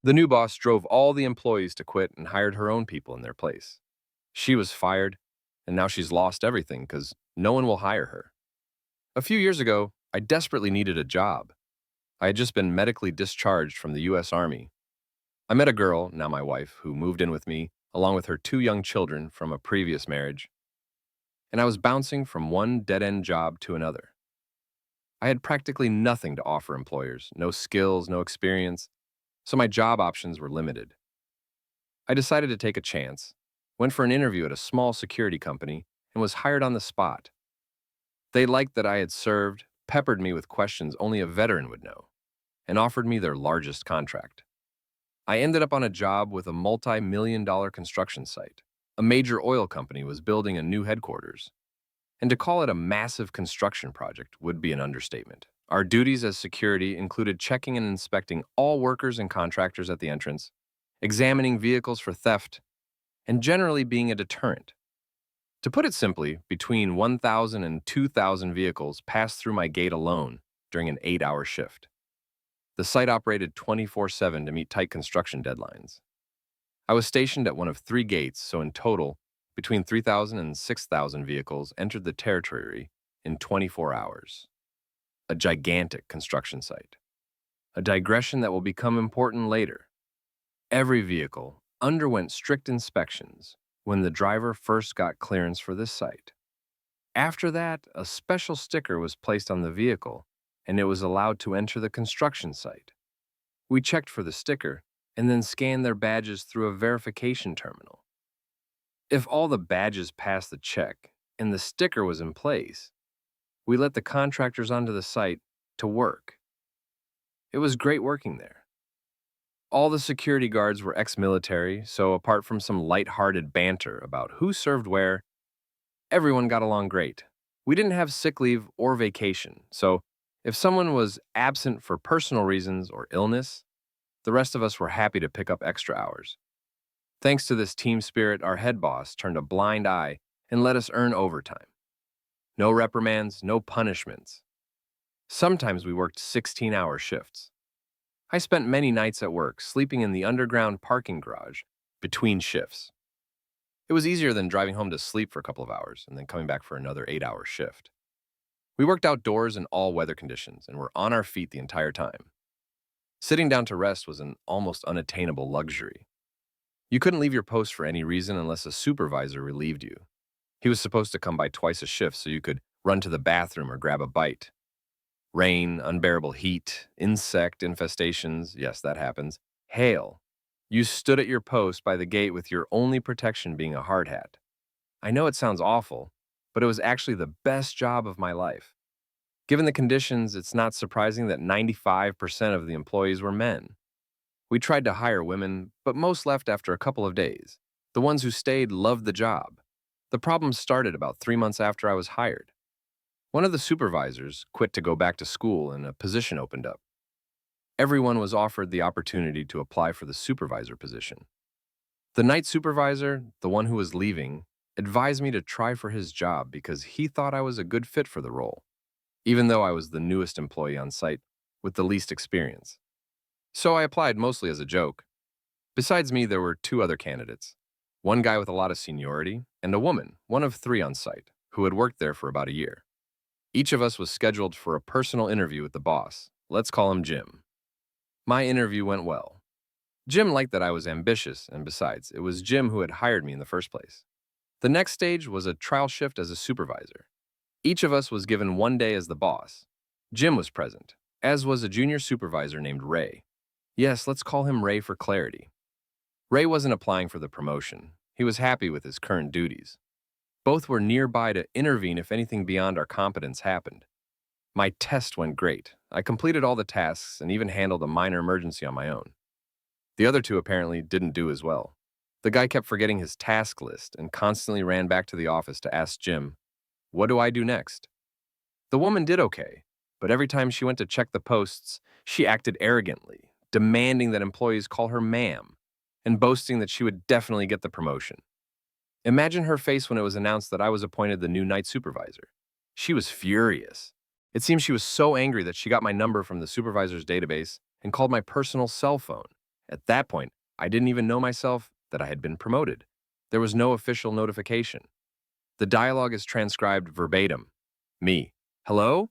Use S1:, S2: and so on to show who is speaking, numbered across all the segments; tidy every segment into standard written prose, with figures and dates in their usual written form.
S1: The new boss drove all the employees to quit and hired her own people in their place. She was fired, and now she's lost everything because no one will hire her. A few years ago, I desperately needed a job. I had just been medically discharged from the U.S. Army. I met a girl, now my wife, who moved in with me, along with her two young children from a previous marriage, and I was bouncing from one dead-end job to another. I had practically nothing to offer employers, no skills, no experience, so my job options were limited. I decided to take a chance, went for an interview at a small security company, and was hired on the spot. They liked that I had served, peppered me with questions only a veteran would know, and offered me their largest contract. I ended up on a job with a multi-million-dollar construction site. A major oil company was building a new headquarters. And to call it a massive construction project would be an understatement. Our duties as security included checking and inspecting all workers and contractors at the entrance, examining vehicles for theft, and generally being a deterrent. To put it simply, between 1,000 and 2,000 vehicles passed through my gate alone during an 8-hour shift. The site operated 24/7 to meet tight construction deadlines. I was stationed at one of 3 gates, so in total, between 3,000 and 6,000 vehicles entered the territory in 24 hours. A gigantic construction site. A digression that will become important later. Every vehicle underwent strict inspections when the driver first got clearance for this site. After that, a special sticker was placed on the vehicle, and it was allowed to enter the construction site. We checked for the sticker and then scanned their badges through a verification terminal. If all the badges passed the check and the sticker was in place, we let the contractors onto the site to work. It was great working there. All the security guards were ex-military, so apart from some light-hearted banter about who served where, everyone got along great. We didn't have sick leave or vacation, so if someone was absent for personal reasons or illness, the rest of us were happy to pick up extra hours. Thanks to this team spirit, our head boss turned a blind eye and let us earn overtime. No reprimands, no punishments. Sometimes we worked 16-hour shifts. I spent many nights at work sleeping in the underground parking garage between shifts. It was easier than driving home to sleep for a couple of hours and then coming back for another 8-hour shift. We worked outdoors in all weather conditions and were on our feet the entire time. Sitting down to rest was an almost unattainable luxury. You couldn't leave your post for any reason unless a supervisor relieved you. He was supposed to come by twice a shift so you could run to the bathroom or grab a bite. Rain, unbearable heat, insect infestations, yes, that happens, hail. You stood at your post by the gate with your only protection being a hard hat. I know it sounds awful, but it was actually the best job of my life. Given the conditions, it's not surprising that 95% of the employees were men. We tried to hire women, but most left after a couple of days. The ones who stayed loved the job. The problem started about 3 months after I was hired. One of the supervisors quit to go back to school and a position opened up. Everyone was offered the opportunity to apply for the supervisor position. The night supervisor, the one who was leaving, advised me to try for his job because he thought I was a good fit for the role, even though I was the newest employee on site with the least experience. So I applied mostly as a joke. Besides me, there were 2 other candidates. One guy with a lot of seniority, and a woman, one of 3 on site, who had worked there for about a year. Each of us was scheduled for a personal interview with the boss. Let's call him Jim. My interview went well. Jim liked that I was ambitious, and besides, it was Jim who had hired me in the first place. The next stage was a trial shift as a supervisor. Each of us was given 1 day as the boss. Jim was present, as was a junior supervisor named Ray. Yes, let's call him Ray for clarity. Ray wasn't applying for the promotion. He was happy with his current duties. Both were nearby to intervene if anything beyond our competence happened. My test went great. I completed all the tasks and even handled a minor emergency on my own. The other 2 apparently didn't do as well. The guy kept forgetting his task list and constantly ran back to the office to ask Jim, "What do I do next?" The woman did okay, but every time she went to check the posts, she acted arrogantly, demanding that employees call her ma'am, and boasting that she would definitely get the promotion. Imagine her face when it was announced that I was appointed the new night supervisor. She was furious. It seems she was so angry that she got my number from the supervisor's database and called my personal cell phone At that point, I didn't even know myself that I had been promoted. There was no official notification. The dialogue is transcribed verbatim. Me. Hello?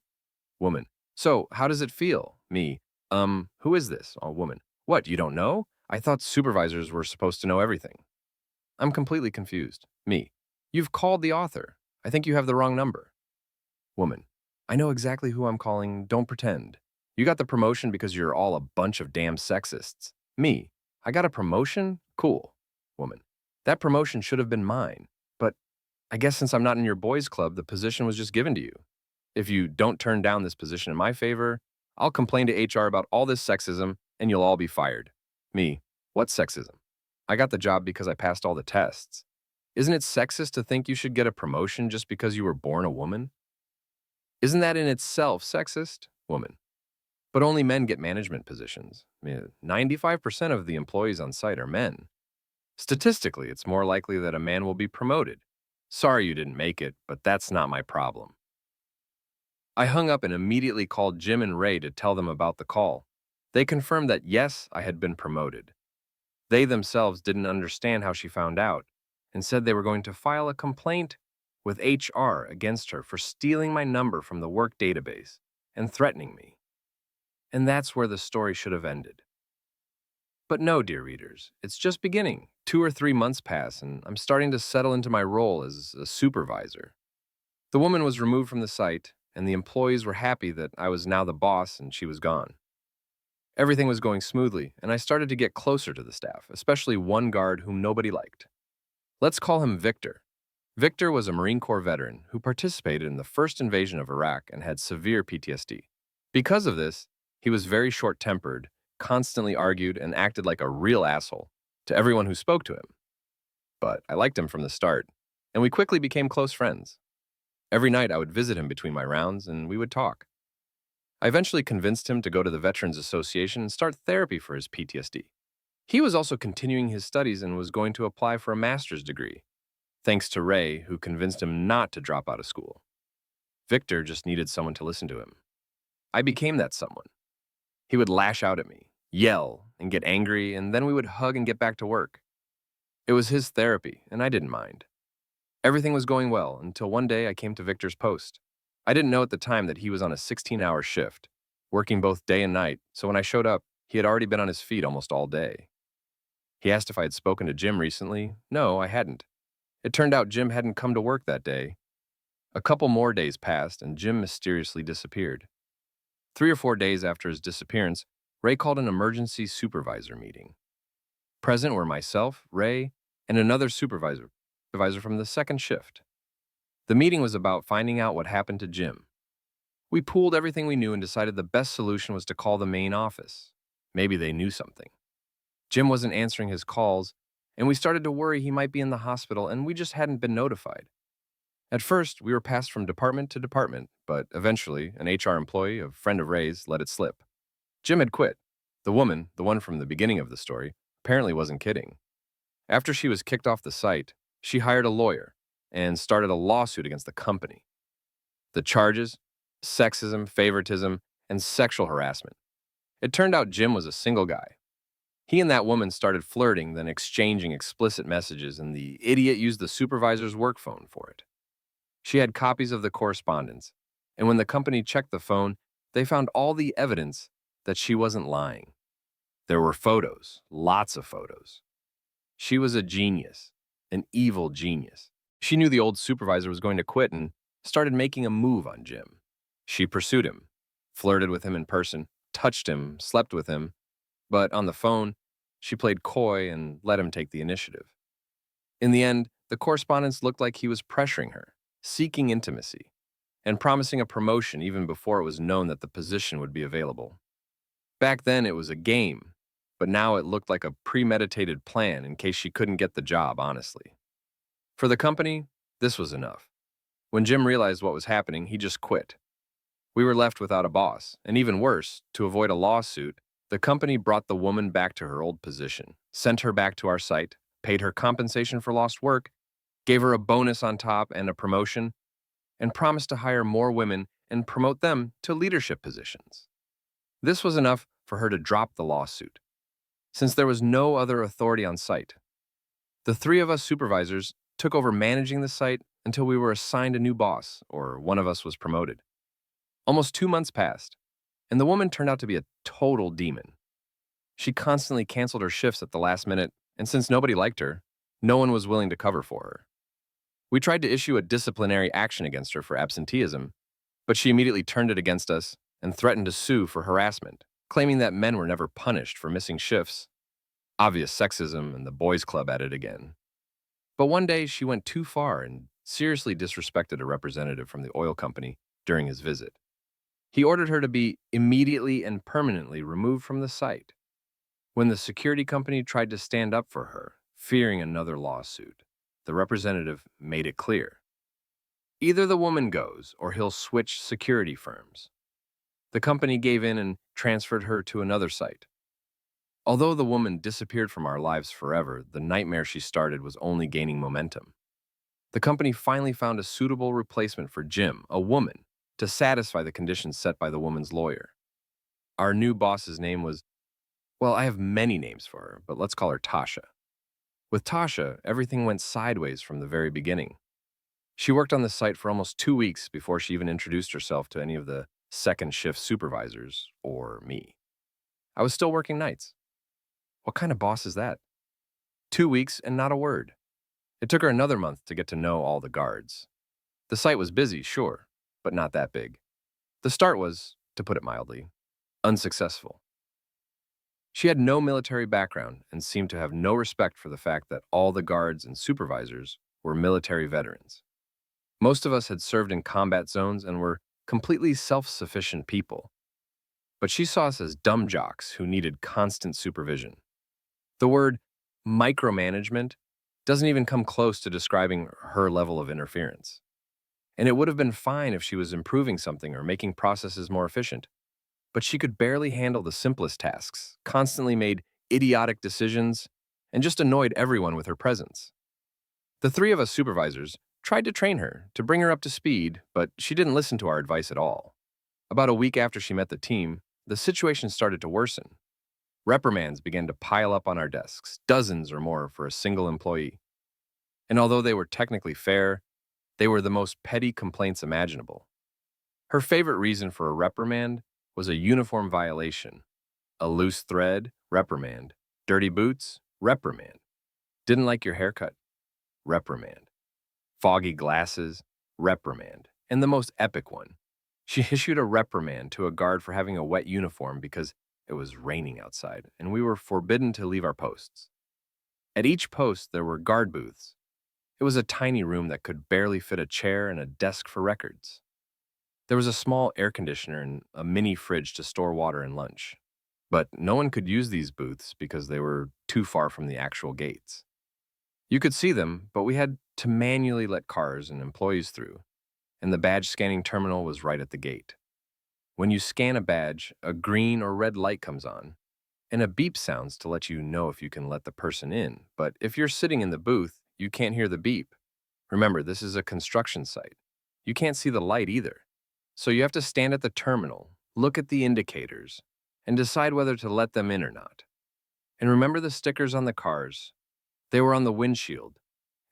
S1: Woman. So, how does it feel? Me. Who is this? Oh, woman. What, you don't know? I thought supervisors were supposed to know everything. I'm completely confused. Me. You've called the author. I think you have the wrong number. Woman. I know exactly who I'm calling. Don't pretend. You got the promotion because you're all a bunch of damn sexists. Me. I got a promotion? Cool. Woman. That promotion should have been mine. But I guess since I'm not in your boys' club, the position was just given to you. If you don't turn down this position in my favor, I'll complain to HR about all this sexism and you'll all be fired. Me. What sexism? I got the job because I passed all the tests. Isn't it sexist to think you should get a promotion just because you were born a woman? Isn't that in itself sexist? Woman. But only men get management positions. 95% of the employees on site are men. Statistically, it's more likely that a man will be promoted. Sorry you didn't make it, but that's not my problem. I hung up and immediately called Jim and Ray to tell them about the call. They confirmed that yes, I had been promoted. They themselves didn't understand how she found out and said they were going to file a complaint with HR against her for stealing my number from the work database and threatening me. And that's where the story should have ended. But no, dear readers, it's just beginning. 2 or 3 months pass, and I'm starting to settle into my role as a supervisor. The woman was removed from the site, and the employees were happy that I was now the boss and she was gone. Everything was going smoothly, and I started to get closer to the staff, especially one guard whom nobody liked. Let's call him Victor. Victor was a Marine Corps veteran who participated in the first invasion of Iraq and had severe PTSD. Because of this, he was very short-tempered, constantly argued, and acted like a real asshole to everyone who spoke to him. But I liked him from the start, and we quickly became close friends. Every night I would visit him between my rounds, and we would talk. I eventually convinced him to go to the Veterans Association and start therapy for his PTSD. He was also continuing his studies and was going to apply for a master's degree, thanks to Ray, who convinced him not to drop out of school. Victor just needed someone to listen to him. I became that someone. He would lash out at me, yell, and get angry, and then we would hug and get back to work. It was his therapy, and I didn't mind. Everything was going well until one day I came to Victor's post. I didn't know at the time that he was on a 16-hour shift, working both day and night, so when I showed up, he had already been on his feet almost all day. He asked if I had spoken to Jim recently. No, I hadn't. It turned out Jim hadn't come to work that day. A couple more days passed, and Jim mysteriously disappeared. 3 or 4 days after his disappearance, Ray called an emergency supervisor meeting. Present were myself, Ray, and another supervisor from the second shift. The meeting was about finding out what happened to Jim. We pooled everything we knew and decided the best solution was to call the main office. Maybe they knew something. Jim wasn't answering his calls, and we started to worry he might be in the hospital, and we just hadn't been notified. At first, we were passed from department to department, but eventually, an HR employee, a friend of Ray's, let it slip. Jim had quit. The woman, the one from the beginning of the story, apparently wasn't kidding. After she was kicked off the site, she hired a lawyer and started a lawsuit against the company. The charges: sexism, favoritism, and sexual harassment. It turned out Jim was a single guy. He and that woman started flirting, then exchanging explicit messages, and the idiot used the supervisor's work phone for it. She had copies of the correspondence, and when the company checked the phone, they found all the evidence that she wasn't lying. There were photos, lots of photos. She was a genius, an evil genius. She knew the old supervisor was going to quit and started making a move on Jim. She pursued him, flirted with him in person, touched him, slept with him, but on the phone, she played coy and let him take the initiative. In the end, the correspondence looked like he was pressuring her, seeking intimacy, and promising a promotion even before it was known that the position would be available. Back then, it was a game, but now it looked like a premeditated plan in case she couldn't get the job, honestly. For the company, this was enough. When Jim realized what was happening, he just quit. We were left without a boss, and even worse, to avoid a lawsuit, the company brought the woman back to her old position, sent her back to our site, paid her compensation for lost work, gave her a bonus on top and a promotion, and promised to hire more women and promote them to leadership positions. This was enough for her to drop the lawsuit. since there was no other authority on site. The three of us supervisors took over managing the site until we were assigned a new boss, or one of us was promoted. Almost 2 months passed, and the woman turned out to be a total demon. She constantly canceled her shifts at the last minute, and since nobody liked her, no one was willing to cover for her. We tried to issue a disciplinary action against her for absenteeism, but she immediately turned it against us and threatened to sue for harassment, claiming that men were never punished for missing shifts. Obvious sexism and the boys' club at it again. But one day she went too far and seriously disrespected a representative from the oil company during his visit. He ordered her to be immediately and permanently removed from the site. When the security company tried to stand up for her, fearing another lawsuit, the representative made it clear. Either the woman goes or he'll switch security firms. The company gave in and transferred her to another site. Although the woman disappeared from our lives forever, the nightmare she started was only gaining momentum. The company finally found a suitable replacement for Jim, a woman, to satisfy the conditions set by the woman's lawyer. Our new boss's name was, well, I have many names for her, but let's call her Tasha. With Tasha, everything went sideways from the very beginning. She worked on the site for almost 2 weeks before she even introduced herself to any of the second shift supervisors, or me. I was still working nights. What kind of boss is that? 2 weeks and not a word. It took her another month to get to know all the guards. The site was busy, sure, but not that big. The start was, to put it mildly, unsuccessful. She had no military background and seemed to have no respect for the fact that all the guards and supervisors were military veterans. Most of us had served in combat zones and were completely self-sufficient people. But she saw us as dumb jocks who needed constant supervision. The word micromanagement doesn't even come close to describing her level of interference. And it would have been fine if she was improving something or making processes more efficient. But she could barely handle the simplest tasks, constantly made idiotic decisions, and just annoyed everyone with her presence. The three of us supervisors tried to train her, to bring her up to speed, but she didn't listen to our advice at all. About a week after she met the team, the situation started to worsen. Reprimands began to pile up on our desks, dozens or more for a single employee. And although they were technically fair, they were the most petty complaints imaginable. Her favorite reason for a reprimand was a uniform violation. A loose thread, reprimand. Dirty boots, reprimand. Didn't like your haircut, reprimand. Foggy glasses, reprimand. And the most epic one, she issued a reprimand to a guard for having a wet uniform because it was raining outside and we were forbidden to leave our posts. At each post, there were guard booths. It was a tiny room that could barely fit a chair and a desk for records. There was a small air conditioner and a mini fridge to store water and lunch. But no one could use these booths because they were too far from the actual gates. You could see them, but we had to manually let cars and employees through, and the badge scanning terminal was right at the gate. When you scan a badge, a green or red light comes on, and a beep sounds to let you know if you can let the person in. But if you're sitting in the booth, you can't hear the beep. Remember, this is a construction site. You can't see the light either. So you have to stand at the terminal, look at the indicators, and decide whether to let them in or not. And remember the stickers on the cars. They were on the windshield,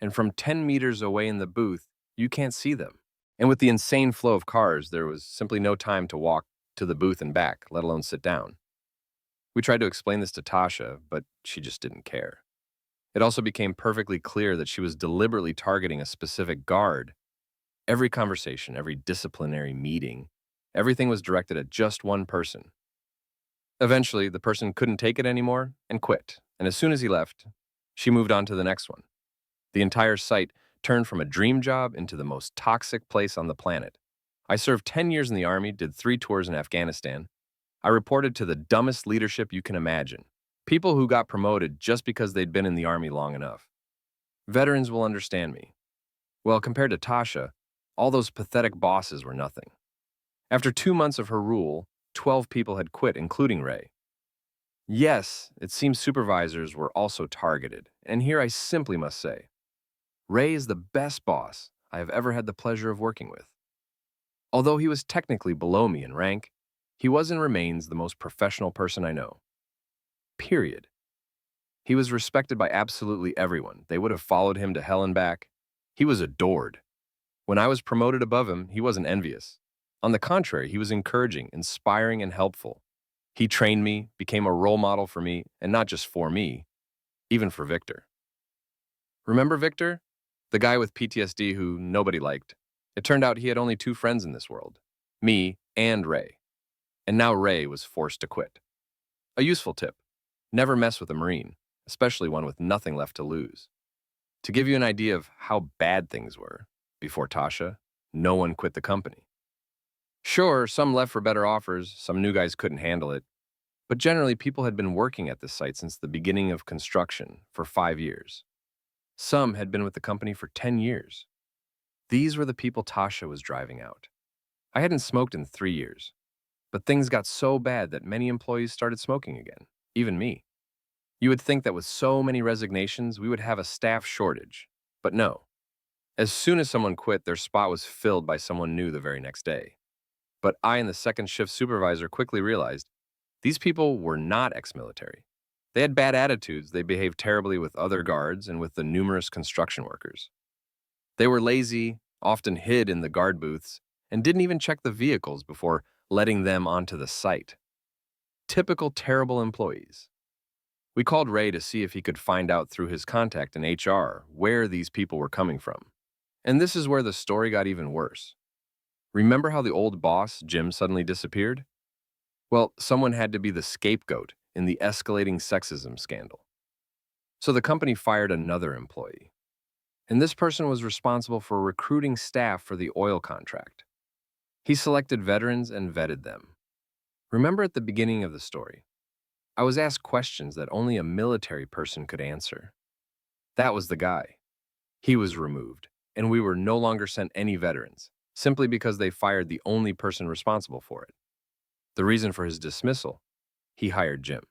S1: and from 10 meters away in the booth, you can't see them. And with the insane flow of cars, there was simply no time to walk to the booth and back, let alone sit down. We tried to explain this to Tasha, but she just didn't care. It also became perfectly clear that she was deliberately targeting a specific guard. Every conversation, every disciplinary meeting, everything was directed at just one person. Eventually, the person couldn't take it anymore and quit, and as soon as he left, she moved on to the next one. The entire site turned from a dream job into the most toxic place on the planet. I served 10 years in the Army, did 3 tours in Afghanistan. I reported to the dumbest leadership you can imagine. People who got promoted just because they'd been in the Army long enough. Veterans will understand me. Well, compared to Tasha, all those pathetic bosses were nothing. After 2 months of her rule, 12 people had quit, including Ray. Yes, it seems supervisors were also targeted, and here I simply must say, Ray is the best boss I have ever had the pleasure of working with. Although he was technically below me in rank, he was and remains the most professional person I know. Period. He was respected by absolutely everyone. They would have followed him to hell and back. He was adored. When I was promoted above him, he wasn't envious. On the contrary, he was encouraging, inspiring, and helpful. He trained me, became a role model for me, and not just for me, even for Victor. Remember Victor? The guy with PTSD who nobody liked. It turned out he had only two friends in this world, me and Ray. And now Ray was forced to quit. A useful tip: never mess with a Marine, especially one with nothing left to lose. To give you an idea of how bad things were, before Tasha, no one quit the company. Sure, some left for better offers, some new guys couldn't handle it, but generally people had been working at this site since the beginning of construction for 5 years. Some had been with the company for 10 years. These were the people Tasha was driving out. I hadn't smoked in 3 years, but things got so bad that many employees started smoking again, even me. You would think that with so many resignations, we would have a staff shortage, but no. As soon as someone quit, their spot was filled by someone new the very next day. But I and the second shift supervisor quickly realized these people were not ex-military. They had bad attitudes, they behaved terribly with other guards and with the numerous construction workers. They were lazy, often hid in the guard booths, and didn't even check the vehicles before letting them onto the site. Typical terrible employees. We called Ray to see if he could find out through his contact in HR where these people were coming from. And this is where the story got even worse. Remember how the old boss, Jim, suddenly disappeared? Well, someone had to be the scapegoat in the escalating sexism scandal. So the company fired another employee. And this person was responsible for recruiting staff for the oil contract. He selected veterans and vetted them. Remember at the beginning of the story, I was asked questions that only a military person could answer. That was the guy. He was removed, and we were no longer sent any veterans, simply because they fired the only person responsible for it. The reason for his dismissal: he hired Jim.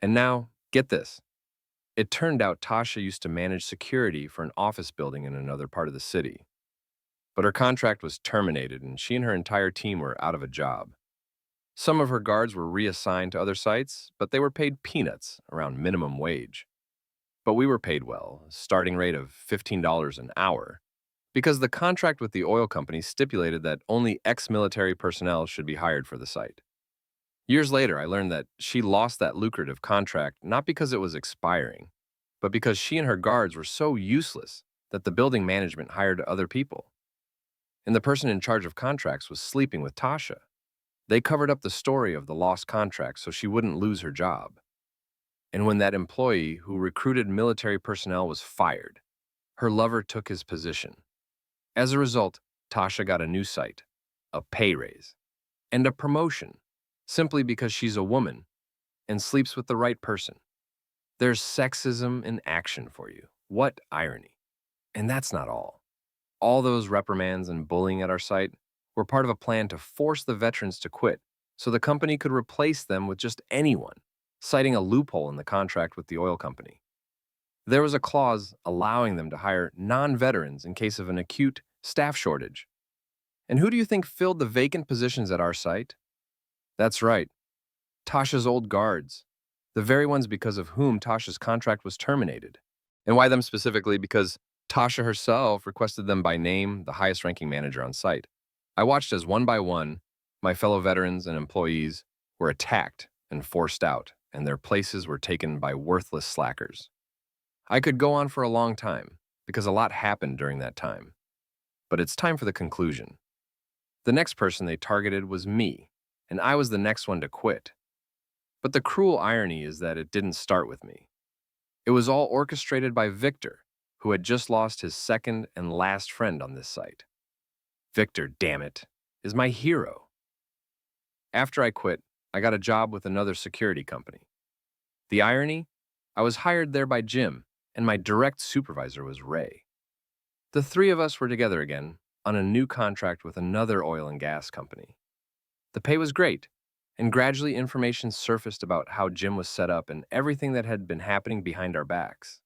S1: And now, get this. It turned out Tasha used to manage security for an office building in another part of the city. But her contract was terminated, and she and her entire team were out of a job. Some of her guards were reassigned to other sites, but they were paid peanuts, around minimum wage. But we were paid well, a starting rate of $15 an hour, because the contract with the oil company stipulated that only ex-military personnel should be hired for the site. Years later, I learned that she lost that lucrative contract not because it was expiring, but because she and her guards were so useless that the building management hired other people. And the person in charge of contracts was sleeping with Tasha. They covered up the story of the lost contract so she wouldn't lose her job. And when that employee who recruited military personnel was fired, her lover took his position. As a result, Tasha got a new site, a pay raise, and a promotion, simply because she's a woman and sleeps with the right person. There's sexism in action for you. What irony. And that's not all. All those reprimands and bullying at our site were part of a plan to force the veterans to quit so the company could replace them with just anyone, citing a loophole in the contract with the oil company. There was a clause allowing them to hire non-veterans in case of an acute staff shortage. And who do you think filled the vacant positions at our site? That's right, Tasha's old guards, the very ones because of whom Tasha's contract was terminated. And why them specifically? Because Tasha herself requested them by name, the highest-ranking manager on site. I watched as one by one, my fellow veterans and employees were attacked and forced out, and their places were taken by worthless slackers. I could go on for a long time, because a lot happened during that time. But it's time for the conclusion. The next person they targeted was me, and I was the next one to quit. But the cruel irony is that it didn't start with me. It was all orchestrated by Victor, who had just lost his second and last friend on this site. Victor, damn it, is my hero. After I quit, I got a job with another security company. The irony? I was hired there by Jim, and my direct supervisor was Ray. The three of us were together again on a new contract with another oil and gas company. The pay was great, and gradually information surfaced about how Jim was set up and everything that had been happening behind our backs.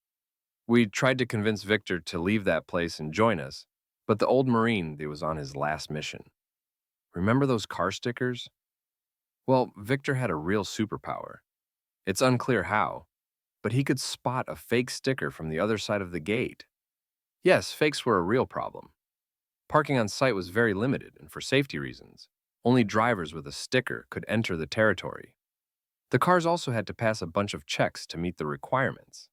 S1: We tried to convince Victor to leave that place and join us, but the old Marine was on his last mission. Remember those car stickers? Well, Victor had a real superpower. It's unclear how, but he could spot a fake sticker from the other side of the gate. Yes, fakes were a real problem. Parking on site was very limited, and for safety reasons, only drivers with a sticker could enter the territory. The cars also had to pass a bunch of checks to meet the requirements.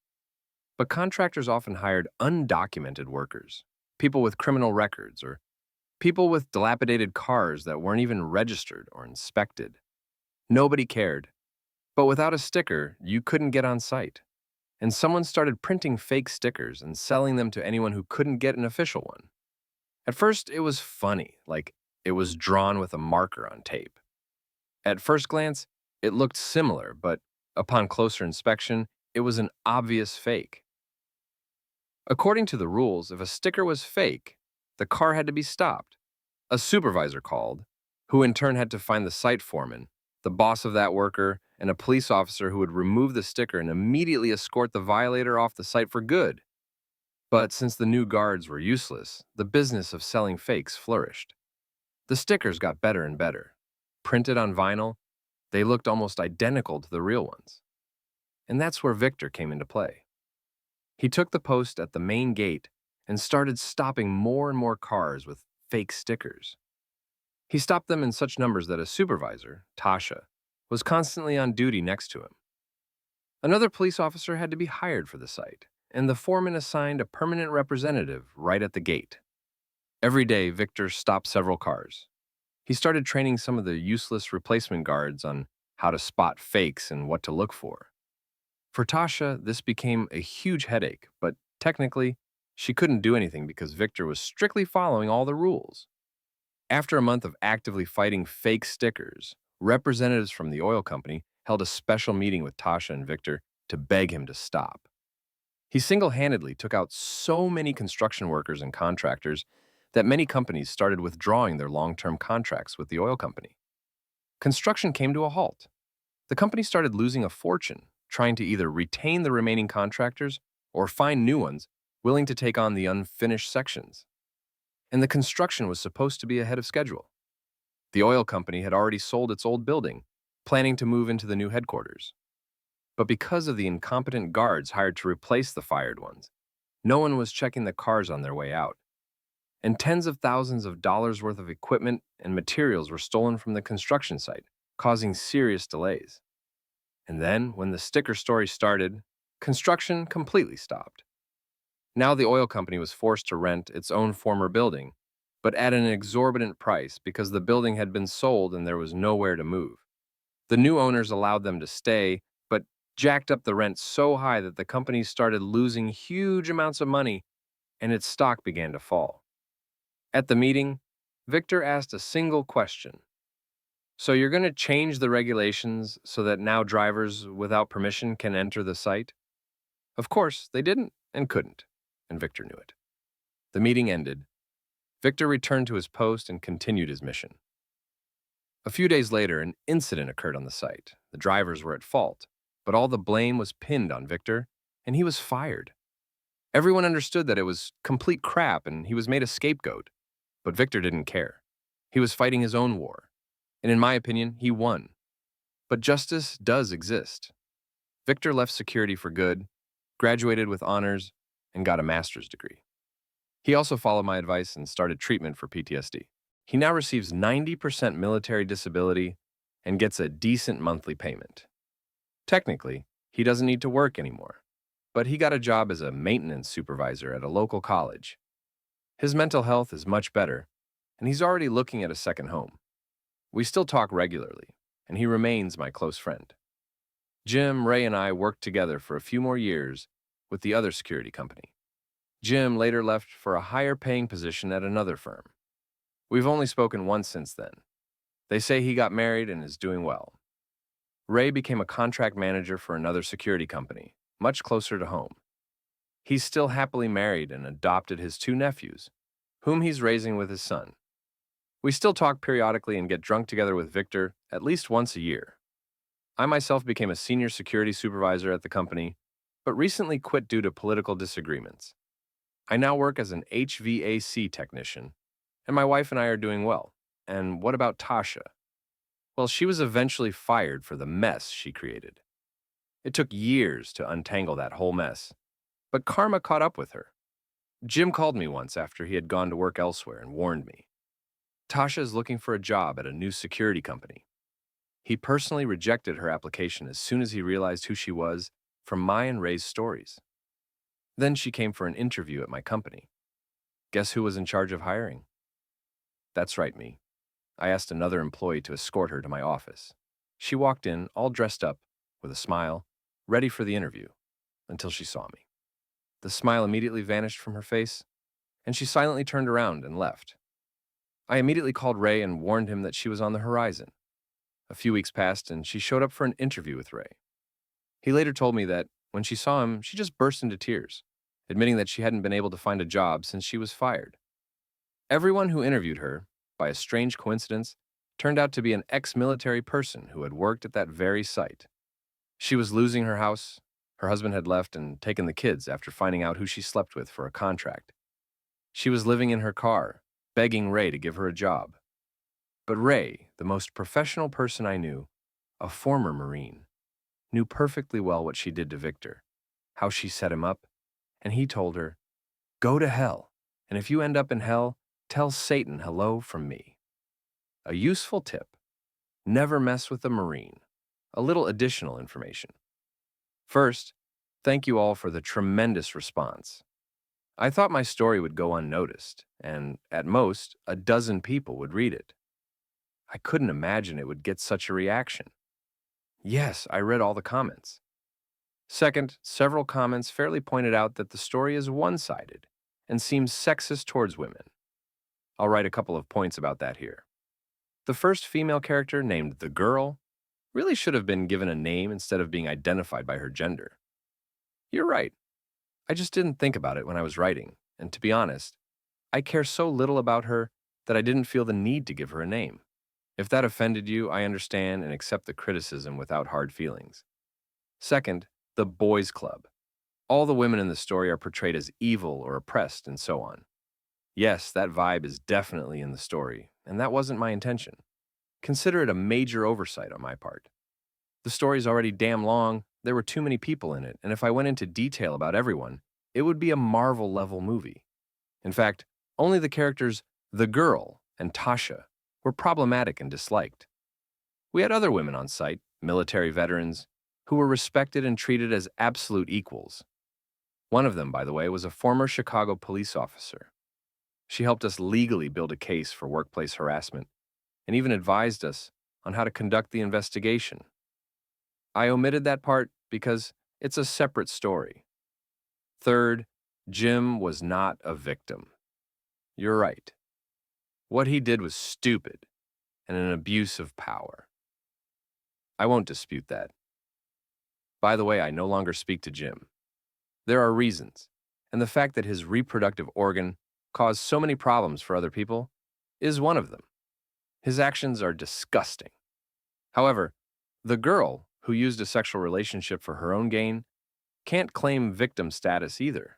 S1: But contractors often hired undocumented workers, people with criminal records, or people with dilapidated cars that weren't even registered or inspected. Nobody cared. But without a sticker, you couldn't get on site. And someone started printing fake stickers and selling them to anyone who couldn't get an official one. At first, it was funny, like it was drawn with a marker on tape. At first glance, it looked similar, but upon closer inspection, it was an obvious fake. According to the rules, if a sticker was fake, the car had to be stopped. A supervisor called, who in turn had to find the site foreman, the boss of that worker, and a police officer who would remove the sticker and immediately escort the violator off the site for good. But since the new guards were useless, the business of selling fakes flourished. The stickers got better and better. Printed on vinyl, they looked almost identical to the real ones. And that's where Victor came into play. He took the post at the main gate and started stopping more and more cars with fake stickers. He stopped them in such numbers that a supervisor, Tasha, was constantly on duty next to him. Another police officer had to be hired for the site, and the foreman assigned a permanent representative right at the gate. Every day, Victor stopped several cars. He started training some of the useless replacement guards on how to spot fakes and what to look for. For Tasha, this became a huge headache, but technically, she couldn't do anything because Victor was strictly following all the rules. After a month of actively fighting fake stickers, representatives from the oil company held a special meeting with Tasha and Victor to beg him to stop. He single-handedly took out so many construction workers and contractors that many companies started withdrawing their long-term contracts with the oil company. Construction came to a halt. The company started losing a fortune, trying to either retain the remaining contractors or find new ones willing to take on the unfinished sections. And the construction was supposed to be ahead of schedule. The oil company had already sold its old building, planning to move into the new headquarters. But because of the incompetent guards hired to replace the fired ones, no one was checking the cars on their way out. And tens of thousands of dollars worth of equipment and materials were stolen from the construction site, causing serious delays. And then, when the sticker story started, construction completely stopped. Now the oil company was forced to rent its own former building, but at an exorbitant price because the building had been sold and there was nowhere to move. The new owners allowed them to stay, but jacked up the rent so high that the company started losing huge amounts of money and its stock began to fall. At the meeting, Victor asked a single question. So you're going to change the regulations so that now drivers without permission can enter the site? Of course, they didn't and couldn't, and Victor knew it. The meeting ended. Victor returned to his post and continued his mission. A few days later, an incident occurred on the site. The drivers were at fault, but all the blame was pinned on Victor, and he was fired. Everyone understood that it was complete crap and he was made a scapegoat, but Victor didn't care. He was fighting his own war, and in my opinion, he won. But justice does exist. Victor left security for good, graduated with honors, and got a master's degree. He also followed my advice and started treatment for PTSD. He now receives 90% military disability and gets a decent monthly payment. Technically, he doesn't need to work anymore, but he got a job as a maintenance supervisor at a local college. His mental health is much better, and he's already looking at a second home. We still talk regularly, and he remains my close friend. Jim, Ray, and I worked together for a few more years with the other security company. Jim later left for a higher-paying position at another firm. We've only spoken once since then. They say he got married and is doing well. Ray became a contract manager for another security company, much closer to home. He's still happily married and adopted his two nephews, whom he's raising with his son. We still talk periodically and get drunk together with Victor at least once a year. I myself became a senior security supervisor at the company, but recently quit due to political disagreements. I now work as an HVAC technician, and my wife and I are doing well. And what about Tasha? Well, she was eventually fired for the mess she created. It took years to untangle that whole mess, but karma caught up with her. Jim called me once after he had gone to work elsewhere and warned me. Tasha is looking for a job at a new security company. He personally rejected her application as soon as he realized who she was from my and Ray's stories. Then she came for an interview at my company. Guess who was in charge of hiring? That's right, me. I asked another employee to escort her to my office. She walked in, all dressed up, with a smile, ready for the interview, until she saw me. The smile immediately vanished from her face, and she silently turned around and left. I immediately called Ray and warned him that she was on the horizon. A few weeks passed, and she showed up for an interview with Ray. He later told me that when she saw him, she just burst into tears, admitting that she hadn't been able to find a job since she was fired. Everyone who interviewed her, by a strange coincidence, turned out to be an ex-military person who had worked at that very site. She was losing her house, her husband had left and taken the kids after finding out who she slept with for a contract. She was living in her car, begging Ray to give her a job. But Ray, the most professional person I knew, a former Marine, knew perfectly well what she did to Victor, how she set him up, and he told her, "Go to hell, and if you end up in hell, tell Satan hello from me." A useful tip: never mess with a Marine. A little additional information. First, thank you all for the tremendous response. I thought my story would go unnoticed, and at most, a dozen people would read it. I couldn't imagine it would get such a reaction. Yes, I read all the comments. Second, several comments fairly pointed out that the story is one-sided and seems sexist towards women. I'll write a couple of points about that here. The first female character, named the Girl, really should have been given a name instead of being identified by her gender. You're right. I just didn't think about it when I was writing, and to be honest, I care so little about her that I didn't feel the need to give her a name. If that offended you, I understand and accept the criticism without hard feelings. Second, the Boys Club. All the women in the story are portrayed as evil or oppressed and so on. Yes, that vibe is definitely in the story, and that wasn't my intention. Consider it a major oversight on my part. The story's already damn long, there were too many people in it, and if I went into detail about everyone, it would be a Marvel-level movie. In fact, only the characters the Girl and Tasha were problematic and disliked. We had other women on site, military veterans, who were respected and treated as absolute equals. One of them, by the way, was a former Chicago police officer. She helped us legally build a case for workplace harassment and even advised us on how to conduct the investigation. I omitted that part because it's a separate story. Third, Jim was not a victim. You're right. What he did was stupid and an abuse of power. I won't dispute that. By the way, I no longer speak to Jim. There are reasons, and the fact that his reproductive organ caused so many problems for other people is one of them. His actions are disgusting. However, the Girl, who used a sexual relationship for her own gain, can't claim victim status either.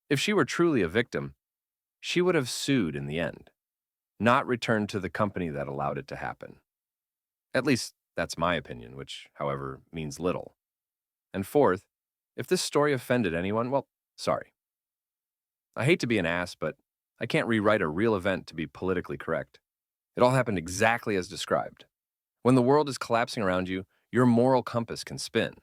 S1: If she were truly a victim, she would have sued in the end, not returned to the company that allowed it to happen. At least, that's my opinion, which, however, means little. And fourth, if this story offended anyone, well, sorry. I hate to be an ass, but I can't rewrite a real event to be politically correct. It all happened exactly as described. When the world is collapsing around you, your moral compass can spin.